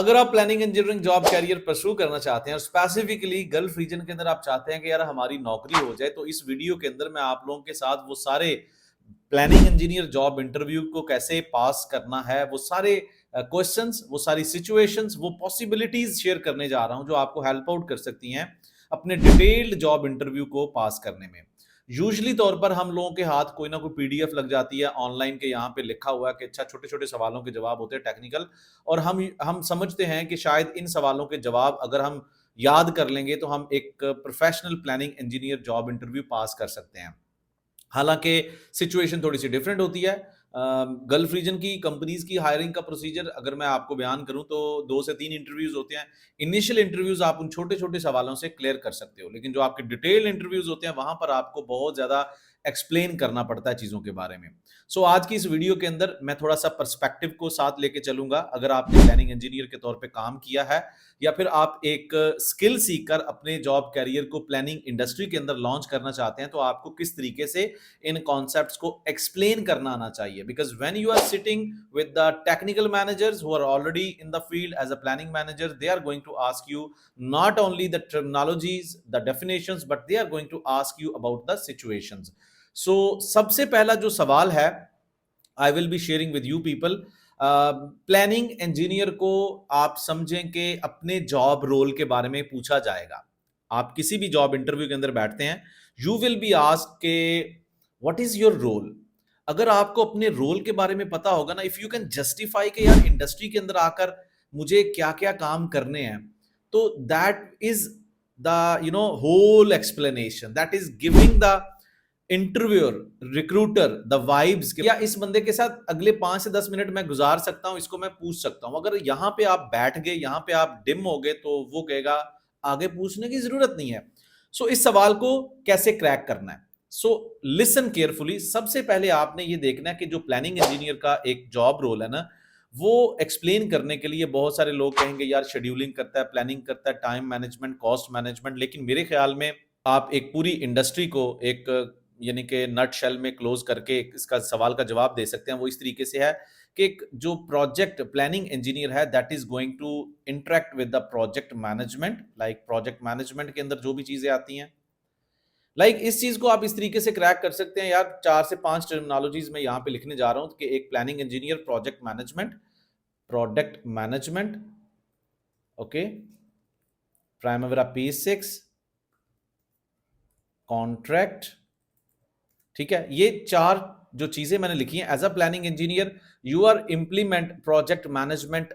अगर आप planning engineering job career pursue करना चाहते हैं और स्पेसिफिकली गल्फ रीजन के अंदर आप चाहते हैं कि यार हमारी नौकरी हो जाए, तो इस वीडियो के अंदर मैं आप लोगों के साथ वो सारे प्लानिंग इंजीनियर जॉब इंटरव्यू को कैसे पास करना है, वो सारे क्वेश्चंस, वो सारी सिचुएशंस, वो पॉसिबिलिटीज शेयर करने जा रहा हूं जो आपको हेल्प आउट कर सकती हैं अपने डिटेल्ड जॉब इंटरव्यू को पास करने में। यूजली तौर पर हम लोगों के हाथ कोई ना कोई पीडीएफ लग जाती है ऑनलाइन के, यहाँ पे लिखा हुआ है कि अच्छा छोटे छोटे सवालों के जवाब होते हैं टेक्निकल, और हम समझते हैं कि शायद इन सवालों के जवाब अगर हम याद कर लेंगे तो हम एक professional planning engineer job interview pass कर सकते हैं। हालांकि सिचुएशन थोड़ी सी डिफरेंट होती है। गल्फ रीजन की कंपनीज की हायरिंग का प्रोसीजर अगर मैं आपको बयान करूं तो 2 से 3 इंटरव्यूज होते हैं। इनिशियल इंटरव्यूज आप उन छोटे छोटे सवालों से क्लियर कर सकते हो, लेकिन जो आपके डिटेल इंटरव्यूज होते हैं वहां पर आपको बहुत ज्यादा एक्सप्लेन करना पड़ता है चीजों के बारे में। आज की इस वीडियो के अंदर मैं थोड़ा सा पर्सपेक्टिव को साथ लेके चलूंगा। अगर आपने प्लानिंग इंजीनियर के तौर पे काम किया है या फिर आप एक स्किल सीखकर अपने जॉब कैरियर को प्लानिंग इंडस्ट्री के अंदर लॉन्च करना चाहते हैं, तो आपको किस तरीके से इन कॉन्सेप्ट्स को एक्सप्लेन करना आना चाहिए। Because when you are sitting with the technical managers who are already in the field as a planning manager, they are going to ask you not only the terminologies, the definitions, but they are going to ask you about the situations. सबसे पहला जो सवाल है I will be sharing with you people. Planning engineer को आप समझें कि अपने जॉब रोल के बारे में पूछा जाएगा। आप किसी भी जॉब इंटरव्यू के अंदर बैठते हैं, यू विल बी आस्क्ड के व्हाट इज योर रोल। अगर आपको अपने रोल के बारे में पता होगा ना, इफ यू कैन जस्टिफाई कि यार इंडस्ट्री के अंदर आकर मुझे क्या क्या काम करने हैं, तो that is the whole explanation, that is giving the interviewer, recruiter the vibes के, या इस बंदे के साथ अगले 5 से 10 मिनट मैं गुजार सकता हूं, इसको मैं पूछ सकता हूं। अगर यहां पे आप बैठ गए, यहां पे आप डिम हो गए, तो वो कहेगा आगे पूछने की जरूरत नहीं है। इस सवाल को कैसे क्रैक करना है? Listen carefully. सबसे पहले आपने ये देखना है कि जो प्लानिंग इंजीनियर का एक जॉब रोल है ना, वो एक्सप्लेन करने के लिए बहुत सारे लोग कहेंगे यार शेड्यूलिंग करता है, प्लानिंग करता है, टाइम मैनेजमेंट, कॉस्ट मैनेजमेंट, लेकिन मेरे ख्याल में आप एक पूरी इंडस्ट्री को एक यानी कि नट शेल में क्लोज करके इसका सवाल का जवाब दे सकते हैं। वो इस तरीके से है कि एक जो प्रोजेक्ट प्लानिंग इंजीनियर है that is going to interact with the project management. Like project management के अंदर जो भी चीजें आती हैं, इस चीज को आप इस तरीके से क्रैक कर सकते हैं यार। 4 से 5 टर्मिनोलॉजीज में यहाँ पे लिखने जा रहा हूं कि एक planning engineer, project management, product management, okay, Primavera P6, contract, ठीक है। ये 4 जो चीजें मैंने लिखी हैं, as a planning engineer you are implement project management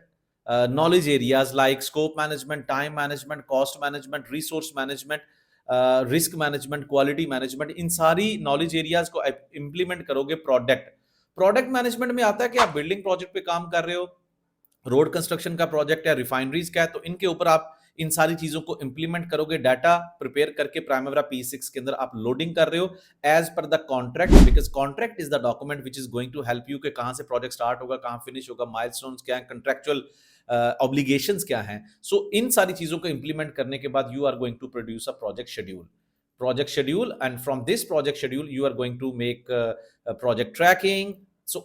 knowledge areas like scope management, time management, cost management, resource management, risk management, quality management. इन सारी नॉलेज एरियाज को इंप्लीमेंट करोगे। प्रोडक्ट मैनेजमेंट में आता है कि आप बिल्डिंग प्रोजेक्ट पे काम कर रहे हो, रोड कंस्ट्रक्शन का प्रोजेक्ट है, रिफाइनरीज का है, तो इनके ऊपर आप इन सारी चीजों को इंप्लीमेंट करोगे। डाटा प्रिपेयर करके प्राइमवेरा P6 के अंदर आप लोडिंग कर रहे हो as per the contract, because contract is the document which is going to help you कि कहां से प्रोजेक्ट स्टार्ट होगा, कहां फिनिश होगा, माइलस्टोन्स क्या है, कंट्रेक्चुअल ऑब्लिगेशंस क्या हैं। इन सारी चीजों को इंप्लीमेंट करने के बाद you are going to produce a project schedule, and from this project schedule you are going to make project tracking.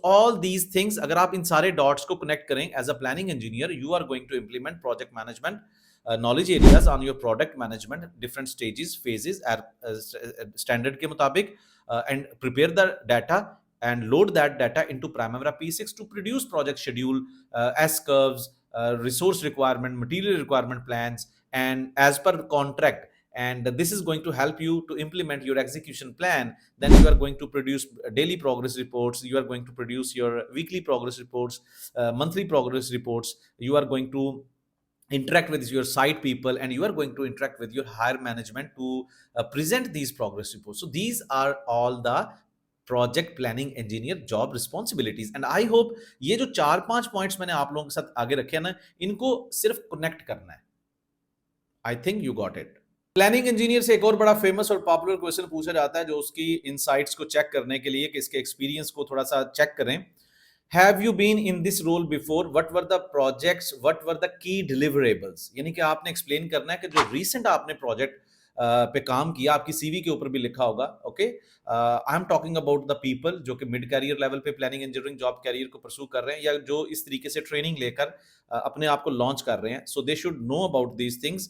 All these things, अगर आप इन सारे डॉट्स को कनेक्ट करें as a planning engineer, you are going to implement project management knowledge areas on your product management, different stages, phases, standard के मुताबिक, and prepare the data and load that data into Primavera P6 to produce project schedule, S curves, resource requirement, material requirement plans, and as per contract. And this is going to help you to implement your execution plan. Then you are going to produce daily progress reports, you are going to produce your weekly progress reports, monthly progress reports. You are going to interact with your site people, and you are going to interact with your higher management to present these progress reports. These are all the project planning engineer job responsibilities. And I hope ये जो 4-5 points मैंने आप लोगों के साथ आगे रखे हैं ना, इनको सिर्फ कनेक्ट करना है। I think you got it. Planning engineer से एक और बड़ा फेमस और पॉपुलर क्वेश्चन पूछा जाता है, जो उसकी इनसाइट्स को चेक करने के लिए कि इसके एक्सपीरियंस को थोड़ा सा चेक करें। Have you been in this role before? What were the projects? What were the key deliverables? यानी कि आपने एक्सप्लेन करना है कि जो रीसेंट आपने प्रोजेक्ट पे काम किया, आपकी सीवी के ऊपर भी लिखा होगा। Okay, I am talking about the people जो कि मिड कैरियर लेवल पे प्लानिंग इंजीनियरिंग जॉब कैरियर को परसू कर रहे हैं या जो इस तरीके से ट्रेनिंग लेकर अपने आप को लॉन्च कर रहे हैं। So they should know about these things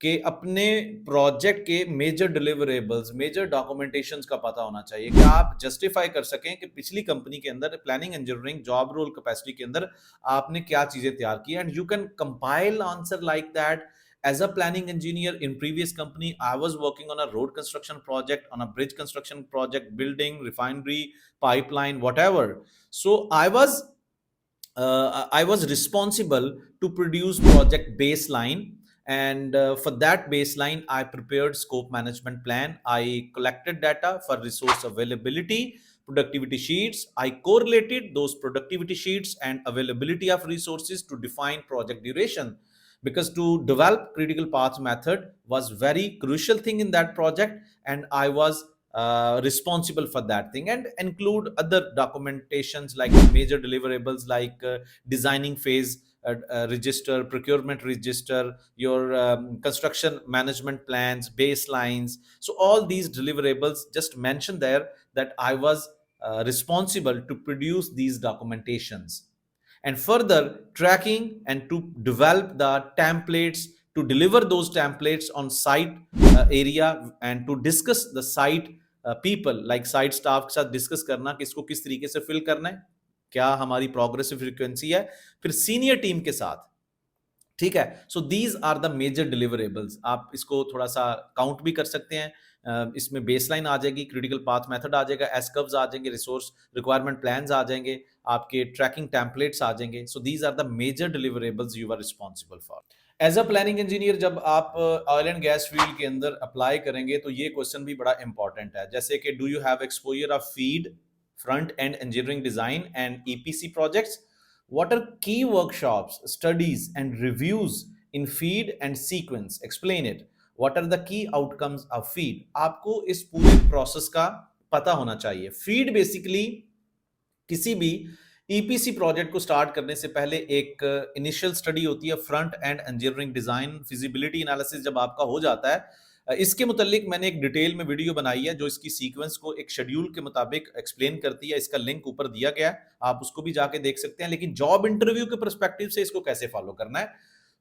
कि अपने प्रोजेक्ट के मेजर डिलीवरेबल्स, मेजर डॉक्यूमेंटेशंस का पता होना चाहिए कि आप जस्टिफाई कर सकें कि पिछली कंपनी के अंदर planning engineering job role capacity के अंदर आपने क्या चीजें तैयार की, and you can compile answer like that. As a planning engineer in previous company, I was working on a road construction project, on a bridge construction project, building, refinery, pipeline, whatever. So I was responsible to produce project baseline, and for that baseline I prepared scope management plan. I collected data for resource availability, productivity sheets. I correlated those productivity sheets and availability of resources to define project duration, because to develop critical path method was very crucial thing in that project, and I was responsible for that thing, and include other documentations like major deliverables like designing phase register, procurement register, your construction management plans, baselines. So all these deliverables just mentioned there that I was responsible to produce these documentations, and further tracking and to develop the templates, to deliver those templates on site area, and to discuss the site people like site staff के साथ discuss करना कि इसको किस तरीके से fill करना है, क्या हमारी प्रोग्रेसिव फ्रीक्वेंसी है, फिर सीनियर टीम के साथ। ठीक है, so these are the major deliverables. आप इसको थोड़ा सा काउंट भी कर सकते हैं। इसमें बेसलाइन आ जाएगी, क्रिटिकल पाथ मेथड आ जाएगा, एस कर्व्स आ जाएंगे, रिसोर्स रिक्वायरमेंट प्लान्स आ जाएंगे, आपके ट्रैकिंग टेम्पलेट्स आ जाएंगे। So these are the major deliverables you are responsible for. As a planning engineer जब आप ऑयल एंड गैस फील्ड के अंदर अप्लाई करेंगे तो ये क्वेश्चन भी बड़ा इंपॉर्टेंट है, जैसे कि do you have exposure of feed, front end engineering design and EPC projects? What are key workshops, studies, and reviews in feed and sequence? Explain it. What are the key outcomes of feed? आपको इस पूरे process का पता होना चाहिए। Feed basically किसी भी EPC project को स्टार्ट करने से पहले एक इनिशियल स्टडी होती है, front end engineering design, feasibility analysis जब आपका हो जाता है, इसके मुतालिक मैंने एक डिटेल में वीडियो बनाई है जो इसकी सीक्वेंस को एक शेड्यूल के मुताबिक एक्सप्लेन करती है। इसका लिंक ऊपर दिया गया है, आप उसको भी जाके देख सकते हैं। लेकिन जॉब इंटरव्यू के पर्सपेक्टिव से इसको कैसे फॉलो करना है,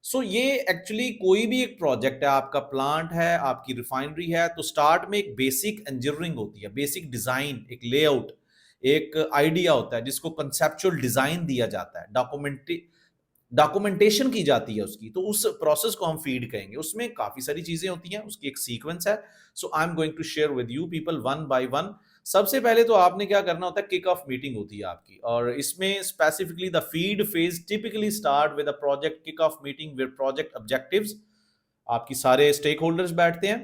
सो ये एक्चुअली कोई भी एक प्रोजेक्ट है, आपका प्लांट है, आपकी रिफाइनरी है, तो स्टार्ट में एक बेसिक इंजीनियरिंग होती है, बेसिक डिजाइन, एक लेआउट, एक आइडिया होता है जिसको कंसेप्चुअल डिजाइन दिया जाता है, डॉक्यूमेंटेशन की जाती है उसकी, तो उस प्रोसेस को हम फीड कहेंगे। उसमें काफी सारी चीजें होती हैं, उसकी एक सीक्वेंस है। So I am going to share with you people one by one. सबसे पहले तो आपने क्या करना होता है, किक ऑफ मीटिंग होती है आपकी, और इसमें specifically the feed phase typically start with a project kick off meeting with project objectives. आपकी सारे स्टेक होल्डर्स बैठते हैं,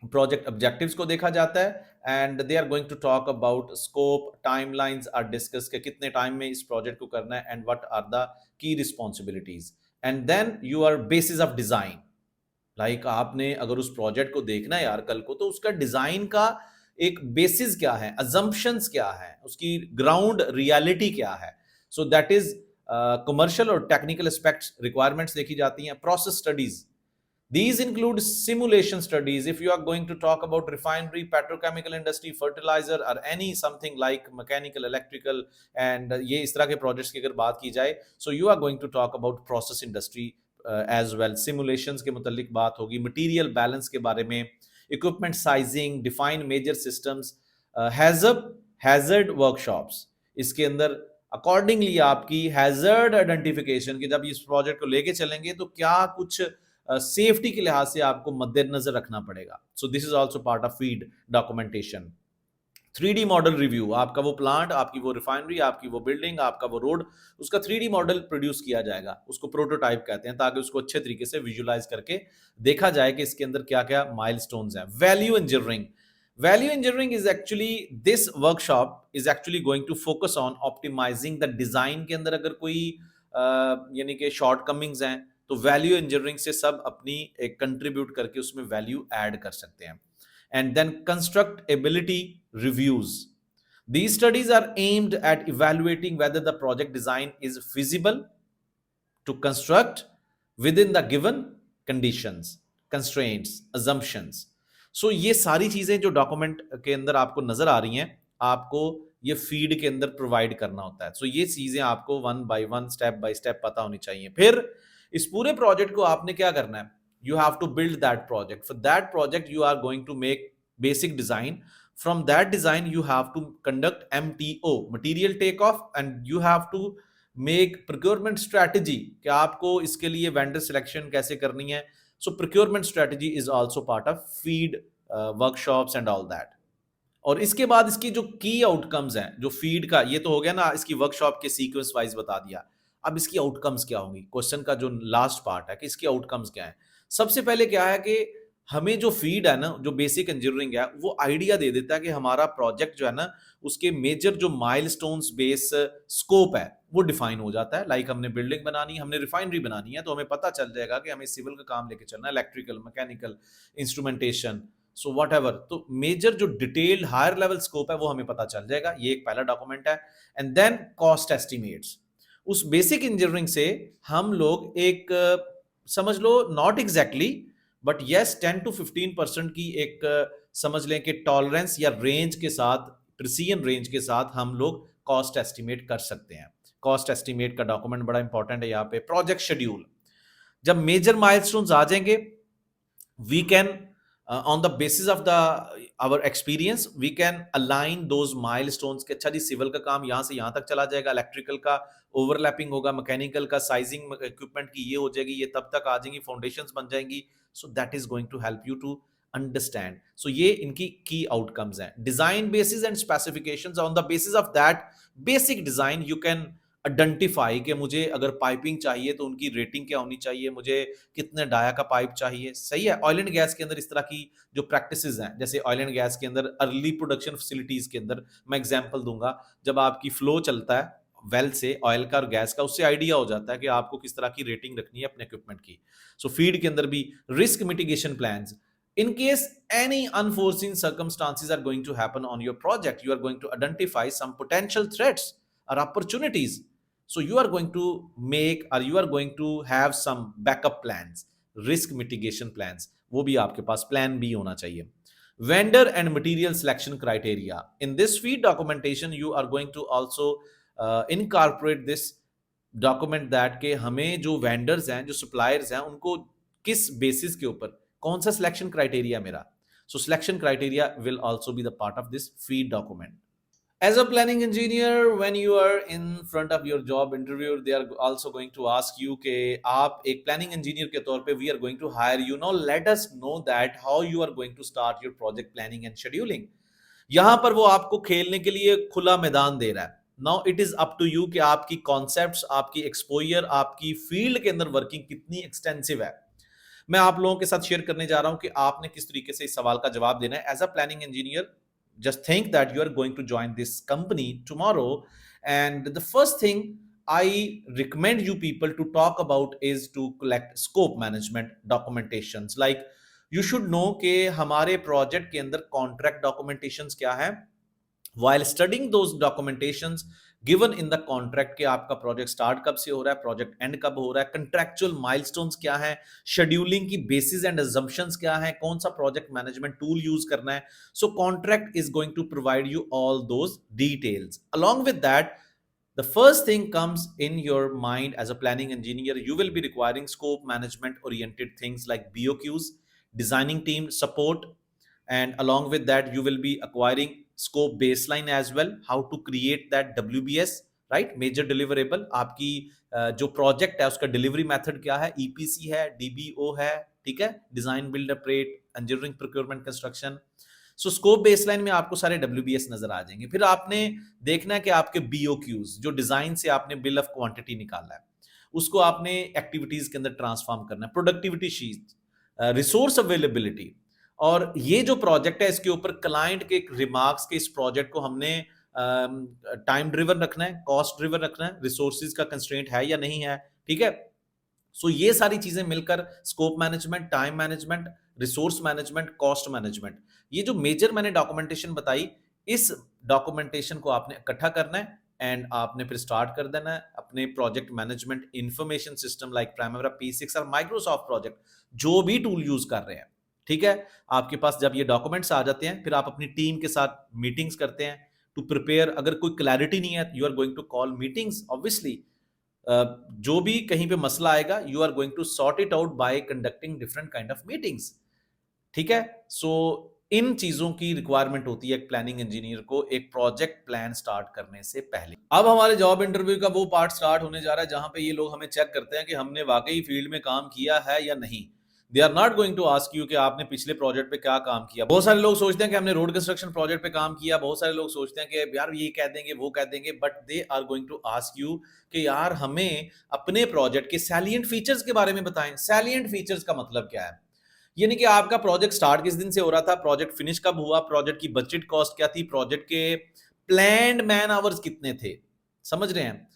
प्रोजेक्ट ऑब्जेक्टिव्स को देखा जाता है, and they are going to talk about scope, timelines are discuss के कितने टाइम में इस प्रोजेक्ट को करना है, and what are the key responsibilities, and then you are basis of design. Like आपने अगर उस प्रोजेक्ट को देखना है यार कल को, तो उसका डिजाइन का एक बेसिस क्या है, अजम्पशंस क्या है, उसकी ग्राउंड रियलिटी क्या है। सो दैट इज कमर्शियल और टेक्निकल एस्पेक्ट्स, रिक्वायरमेंट्स देखी जाती हैं, process studies. These include simulation studies. If you are going to talk about refinery, petrochemical industry, fertilizer, or any something like mechanical, electrical, and ये इस तरह के projects की अगर बात की जाए, so you are going to talk about process industry as well. Simulations के मुतालिक बात होगी, material balance के बारे में, equipment sizing, define major systems, hazard workshops. इसके अंदर accordingly आपकी hazard identification कि जब इस project को लेके चलेंगे तो क्या कुछ सेफ्टी के लिहाज से आपको मद्देनजर रखना पड़ेगा। So this is also part of feed documentation. 3D model review, आपका वो प्लांट, आपकी वो रिफाइनरी, आपकी वो बिल्डिंग, आपका वो रोड, उसका 3D मॉडल प्रोड्यूस किया जाएगा, उसको प्रोटोटाइप कहते हैं, ताकि उसको अच्छे तरीके से विजुलाइज करके देखा जाए कि इसके अंदर क्या क्या माइलस्टोन्स हैं। Value engineering, value engineering is actually, this workshop is actually going to focus on optimising the design के अंदर अगर कोई यानी कि शॉर्टकमिंग्स हैं, तो वैल्यू इंजीनियरिंग से सब अपनी एक कंट्रीब्यूट करके उसमें वैल्यू ऐड कर सकते हैं। And then constructability reviews, these studies are aimed at evaluating whether the project design is feasible to construct within the given conditions, constraints, assumptions. सो ये सारी चीजें जो डॉक्यूमेंट के अंदर आपको नजर आ रही हैं, आपको ये फीड के अंदर प्रोवाइड करना होता है। सो ये चीजें आपको वन बाय स्टेप पता होनी चाहिए। फिर इस पूरे प्रोजेक्ट को आपने क्या करना है, you have to build that project. For that project you are going to make basic design. From that design you have to conduct MTO, material takeoff, and you have to make procurement strategy कि आपको इसके लिए vendor selection कैसे करनी है। So procurement strategy is also part of feed workshops and all that। और इसके बाद इसकी जो की आउटकम्स हैं, जो फीड का, ये तो हो गया ना इसकी वर्कशॉप के सीक्वेंस वाइज बता दिया। अब इसकी आउटकम्स क्या होंगी, क्वेश्चन का जो लास्ट पार्ट है कि इसकी आउटकम्स क्या है। सबसे पहले क्या है कि हमें जो फीड है ना, जो बेसिक इंजीनियरिंग है, वो आइडिया दे देता है कि हमारा प्रोजेक्ट जो है ना, उसके मेजर जो माइलस्टोन्स बेस स्कोप है वो डिफाइन हो जाता है। लाइक हमने बिल्डिंग बनानी है, हमने रिफाइनरी बनानी है, तो हमें पता चल जाएगा कि हमें सिविल का काम लेके चलना है, electrical, mechanical, instrumentation, so what ever. तो मेजर जो डिटेल्ड हायर लेवल स्कोप है वो हमें पता चल जाएगा। ये एक पहला डॉक्यूमेंट है। And then cost estimates. उस बेसिक इंजीनियरिंग से हम लोग एक समझ लो not exactly but yes 10 to 15% की एक समझ लें कि टॉलरेंस या रेंज के साथ, प्रिसीजन रेंज के साथ हम लोग कॉस्ट एस्टिमेट कर सकते हैं। कॉस्ट एस्टिमेट का डॉक्यूमेंट बड़ा इंपॉर्टेंट है यहाँ पे। प्रोजेक्ट शेड्यूल, जब मेजर माइलस्टोन्स आ जाएंगे, we can on the basis of the our experience we can align those milestones कि अच्छा जी सिविल का काम यहाँ से यहाँ तक चला जाएगा, इलेक्ट्रिकल का ओवरलैपिंग होगा, मैकेनिकल का साइजिंग इक्विपमेंट की ये हो जाएगी, ये तब तक आ जाएंगी, फाउंडेशंस बन जाएंगी। So that is going to help you to understand. So ये इनकी की आउटकम्स हैं। Design basis and specifications, on the basis of that basic design you can identify कि मुझे अगर पाइपिंग चाहिए तो उनकी रेटिंग क्या होनी चाहिए, मुझे कितने डाया का पाइप चाहिए। सही है। ऑयल एंड गैस के अंदर इस तरह की जो प्रैक्टिसेस हैं, जैसे ऑयल एंड गैस के अंदर अर्ली प्रोडक्शन फैसिलिटीज के अंदर मैं एग्जांपल दूंगा, जब आपकी फ्लो चलता है वेल से ऑयल का और गैस का, उससे आइडिया हो जाता है कि आपको किस तरह की रेटिंग रखनी है अपने इक्विपमेंट की। सो फीड के अंदर भी risk mitigation plans, in case any unforeseen circumstances are going to happen on your project, you are going to identify some potential threats or opportunities. So you are going to make or you are going to have some backup plans, risk mitigation plans, वो भी आपके पास plan भी होना चाहिए। vendor and material selection criteria, in this feed documentation you are going to also incorporate this document that के हमें जो vendors हैं, जो suppliers हैं, उनको किस बेसिस के ऊपर, कौन सा सिलेक्शन क्राइटेरिया मेरा। So selection criteria will also be the part of this feed document. As a planning engineer, when you are in front of your job interview, they are also going to ask you कि आप एक planning engineer के तौर पे we are going to hire you. Now let us know that how you are going to start your project planning and scheduling. यहां पर वो आपको खेलने के लिए खुला मैदान दे रहा है। Now it is up to you कि आपकी concepts, आपकी exposure, आपकी फील्ड के अंदर वर्किंग कितनी एक्सटेंसिव है। मैं आप लोगों के साथ शेयर करने जा रहा हूं कि आपने किस तरीके से इस सवाल का जवाब देना है। As a planning engineer, just think that you are going to join this company tomorrow, and the first thing I recommend you people to talk about is to collect scope management documentations. Like you should know कि हमारे project के अंदर contract documentations क्या है। while studying those documentations given in the contract कि आपका project start कब से हो रहा है, प्रोजेक्ट एंड कब हो रहा है, कंट्रैक्चुअल माइलस्टोन्स क्या है, शेड्यूलिंग की बेसिस एंड अजम्पशंस क्या है, कौन सा प्रोजेक्ट मैनेजमेंट टूल यूज करना है। So contract is going to provide you all those details. Along with that, the first thing comes in your mind as a planning engineer, you will be requiring scope management oriented things like BOQs, designing team support, and along with that you will be acquiring scope baseline as well, how to create that WBS, right, major deliverable। आपकी जो project है उसका delivery method क्या है, EPC है, DBO है, ठीक है, design build operate, engineering procurement construction. So scope baseline में आपको सारे WBS नजर आ जाएंगे। फिर आपने देखना है कि आपके BOQs, जो डिजाइन से आपने बिल ऑफ क्वांटिटी निकाला है, उसको आपने एक्टिविटीज के अंदर ट्रांसफॉर्म करना है। प्रोडक्टिविटी शीट, रिसोर्स अवेलेबिलिटी, और ये जो प्रोजेक्ट है इसके ऊपर क्लाइंट के रिमार्क्स के इस प्रोजेक्ट को हमने टाइम ड्रिवन रखना है, कॉस्ट ड्रिवन रखना है, रिसोर्सेज का कंस्ट्रेंट है या नहीं है, ठीक है। सो ये सारी चीजें मिलकर scope management, time management, resource management, cost management, ये जो मेजर मैंने डॉक्यूमेंटेशन बताई, इस डॉक्यूमेंटेशन को आपने इकट्ठा करना है एंड आपने फिर स्टार्ट कर देना है अपने project management information system like Primavera P6 और माइक्रोसॉफ्ट प्रोजेक्ट, जो भी टूल यूज कर रहे हैं, ठीक है, आपके पास जब ये डॉक्यूमेंट्स आ जाते हैं, फिर आप अपनी टीम के साथ मीटिंग्स करते हैं टू प्रिपेयर। अगर कोई क्लैरिटी नहीं है, you are going to call meetings obviously. जो भी कहीं पे मसला आएगा, you are going to sort it out by conducting different kind of meetings. ठीक है, सो इन चीजों की रिक्वायरमेंट होती है एक प्लानिंग इंजीनियर को एक प्रोजेक्ट प्लान स्टार्ट करने से पहले। अब हमारे जॉब इंटरव्यू का वो पार्ट स्टार्ट होने जा रहा है जहां पे ये लोग हमें चेक करते हैं कि हमने वाकई फील्ड में काम किया है या नहीं। They are not going to ask you कि आपने पिछले प्रोजेक्ट पे क्या काम किया। बहुत सारे लोग सोचते हैं कि हमने रोड कंस्ट्रक्शन प्रोजेक्ट पे काम किया, बहुत सारे लोग सोचते हैं कि यार ये कह देंगे वो कह देंगे, but they are going to ask you कि यार हमें अपने प्रोजेक्ट के सैलिएंट फीचर्स के बारे में बताएं। सैलिएंट फीचर्स का मतलब क्या है? यानी कि आपका प्रोजेक्ट स्टार्ट किस दिन से हो रहा था, प्रोजेक्ट फिनिश कब हुआ, प्रोजेक्ट की बजट कॉस्ट क्या थी, प्रोजेक्ट के प्लान्ड मैन आवर्स कितने थे। समझ रहे हैं?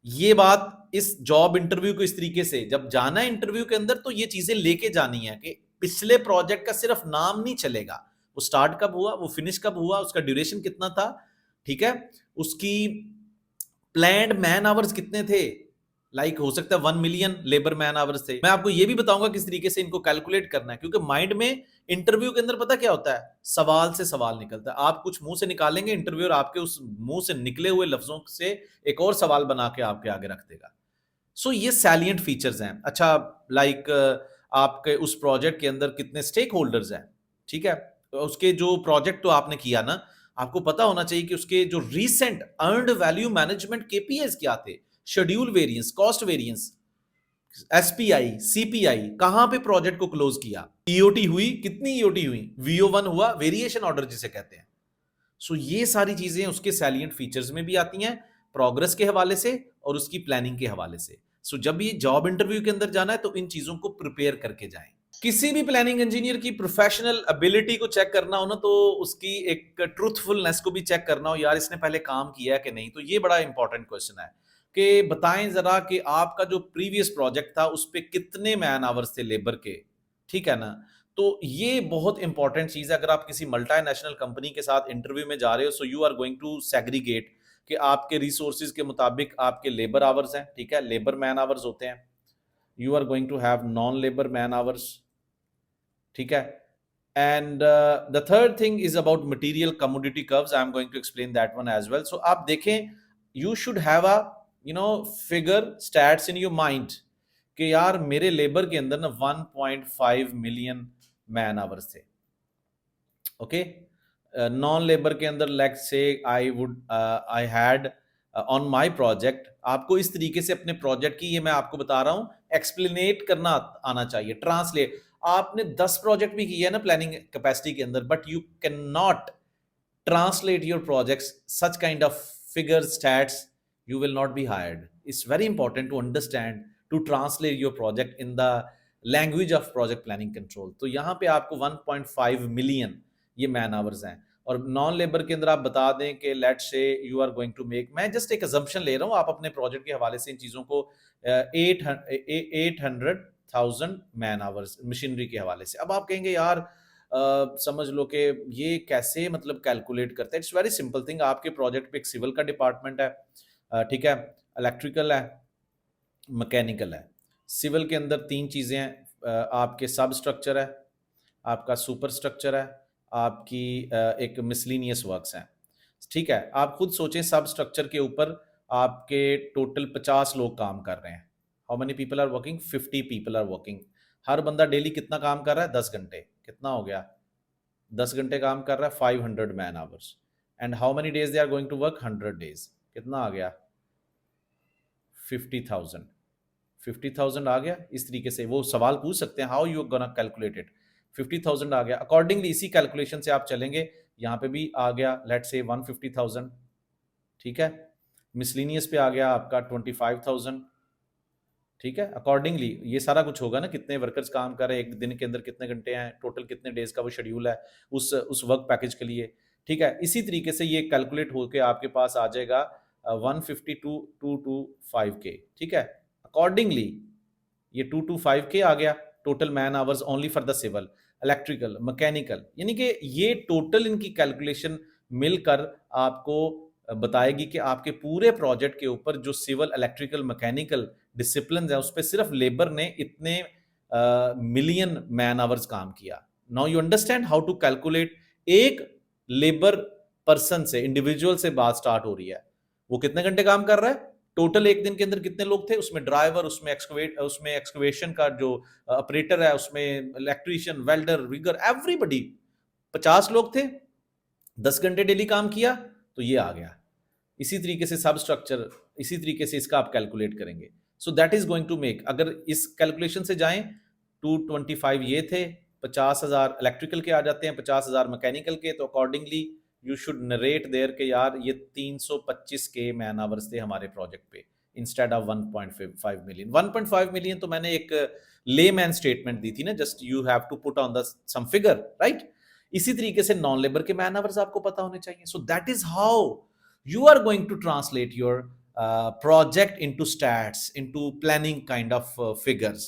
ये बात इस जॉब इंटरव्यू को इस तरीके से जब जाना है इंटरव्यू के अंदर, तो ये चीजें लेके जानी है कि पिछले प्रोजेक्ट का सिर्फ नाम नहीं चलेगा, वो स्टार्ट कब हुआ, वो फिनिश कब हुआ, उसका ड्यूरेशन कितना था, ठीक है, उसकी प्लान्ड मैन आवर्स कितने थे। लाइक हो सकता है 1 मिलियन लेबर मैन आवर्स थे। मैं आपको ये भी बताऊंगा किस तरीके से इनको कैलकुलेट करना है, क्योंकि माइंड में इंटरव्यू के अंदर पता क्या होता है, सवाल से सवाल निकलता है। आप कुछ मुंह से निकालेंगे, इंटरव्यूअर आपके उस मुंह से निकले हुए लफ्जों से एक और सवाल बना के आपके आगे रख देगा। सो ये सैलिएंट फीचर्स हैं। अच्छा, लाइक आपके उस प्रोजेक्ट के अंदर कितने स्टेक होल्डर्स हैं, ठीक है, उसके जो प्रोजेक्ट तो आपने किया ना, आपको पता होना चाहिए कि उसके जो recent earned value management KPS क्या थे, schedule variance, cost variance, SPI, CPI, कहां पे प्रोजेक्ट को क्लोज किया, ईओटी हुई, कितनी ईओटी हुई, वीओ1 हुआ, वेरिएशन ऑर्डर जिसे कहते हैं। सो ये सारी चीजें उसके सैलिएंट फीचर्स में भी आती हैं, प्रोग्रेस के हवाले से और उसकी प्लानिंग के हवाले से। सो जब ये जॉब इंटरव्यू के अंदर जाना है तो इन चीजों को प्रिपेयर करके जाएं। किसी भी प्लानिंग इंजीनियर की प्रोफेशनल एबिलिटी को चेक करना हो ना, तो उसकी एक ट्रूथफुलनेस को भी चेक करना हो, यार इसने पहले काम किया है कि नहीं। तो ये बड़ा इंपॉर्टेंट क्वेश्चन है कि बताएं जरा कि आपका जो प्रीवियस प्रोजेक्ट था उस पर कितने मैन आवर्स थे लेबर के, ठीक है ना। तो ये बहुत इंपॉर्टेंट चीज है। अगर आप किसी मल्टीनेशनल कंपनी के साथ इंटरव्यू में जा रहे हो, so you are going to segregate कि आपके रिसोर्सेज के मुताबिक आपके लेबर आवर्स हैं, ठीक है, लेबर मैन आवर्स होते हैं। You are going to have non labour man hours, ठीक है। And the third thing is about material commodity curves, I am going to explain that one as well. So आप देखें, you should have a figure stats in your mind कि यार मेरे labour के अंदर ना 1.5 मिलियन मैन आवर्स थे, okay. Non labour के अंदर let's say I had on my project. आपको इस तरीके से अपने प्रोजेक्ट की, ये मैं आपको बता रहा हूं, एक्सप्लेनेट करना आना चाहिए, ट्रांसलेट। आपने 10 प्रोजेक्ट भी किया है ना प्लानिंग कैपेसिटी के अंदर, but you can not translate your projects such kind of figures, stats, you will not be hired. It's very important to understand, to translate your project in the language of project planning control. तो यहाँ पे आपको 1.5 million ये man hours हैं। और non labour के अंदर आप बता दें कि let's say you are going to make, मैं जस्ट एक अजम्पशन ले रहा हूँ, आप अपने प्रोजेक्ट के हवाले से इन चीज़ों को 800,000 मैन आवर्स मशीनरी के हवाले से। अब आप कहेंगे यार समझ लो कि ये कैसे मतलब कैलकुलेट करते हैं। It's very simple thing. आपके प्रोजेक्ट पे एक सिविल का डिपार्टमेंट है, ठीक है, इलेक्ट्रिकल है, मैकेनिकल है। सिविल के अंदर 3 चीज़ें हैं, आपके सब स्ट्रक्चर है, आपका सुपर स्ट्रक्चर है, आपकी एक मिसलिनियस वर्क्स हैं, ठीक है। आप खुद सोचें, सब स्ट्रक्चर के ऊपर आपके टोटल 50 लोग काम कर रहे हैं। How many people are working? 50 people are working. हर बंदा डेली कितना काम कर रहा है? 10 घंटे। कितना हो गया? 10 घंटे काम कर रहा है, 500 man hours. And how many days they are going to work? 100 days. कितना आ गया? 50,000। 50,000 आ गया। इस तरीके से वो सवाल पूछ सकते हैं, how you gonna calculate it. 50,000 आ गया। अकॉर्डिंगली इसी कैलकुलेशन से आप चलेंगे। यहाँ पे भी आ गया लेट्स से 150,000, ठीक है। मिसलिनियस पे आ गया आपका 25,000, ठीक है। अकॉर्डिंगली ये सारा कुछ होगा ना, कितने वर्कर्स काम कर रहे हैं, एक दिन के अंदर कितने घंटे हैं, टोटल कितने डेज का वो शेड्यूल है उस वर्क पैकेज के लिए, ठीक है। इसी तरीके से ये कैलकुलेट होकर आपके पास आ जाएगा 152,225K, ठीक है। अकॉर्डिंगली ये 225K आ गया total man hours only for the civil, electrical, mechanical. यानी कि ये टोटल इनकी कैलकुलेशन मिलकर आपको बताएगी कि आपके पूरे प्रोजेक्ट के ऊपर जो सिविल, इलेक्ट्रिकल, मैकेनिकल डिसिप्लिन है उस पर सिर्फ लेबर ने इतने मिलियन मैन आवर्स काम किया। Now you understand how to calculate. एक लेबर पर्सन से, इंडिविजुअल से बात स्टार्ट हो रही है, वो कितने घंटे काम कर रहा है, टोटल एक दिन के अंदर कितने लोग थे, उसमें ड्राइवर, उसमें एक्सकवेशन का जो ऑपरेटर है, उसमें इलेक्ट्रीशियन, वेल्डर, रिगर, एवरीबडी 50 लोग थे, 10 घंटे डेली काम किया, तो ये आ गया। इसी तरीके से सब स्ट्रक्चर, इसी तरीके से इसका आप कैलकुलेट करेंगे। So that is going to make, अगर इस कैलकुलेशन से जाएं, 225 ये थे, 50,000 इलेक्ट्रिकल के आ जाते हैं, 50,000 मैकेनिकल के, तो accordingly you should narrate there के यार ये 325 के मैन आवर्स थे हमारे प्रोजेक्ट पे, इंस्टेड ऑफ 1.5 मिलियन। 1.5 मिलियन तो मैंने एक लेमैन स्टेटमेंट दी थी ना, just you have to put on the sum figure, right. इसी तरीके से नॉन लेबर के मैन आवर्स आपको पता होने चाहिए। So that is how you are going to translate your project into stats, into planning kind of figures.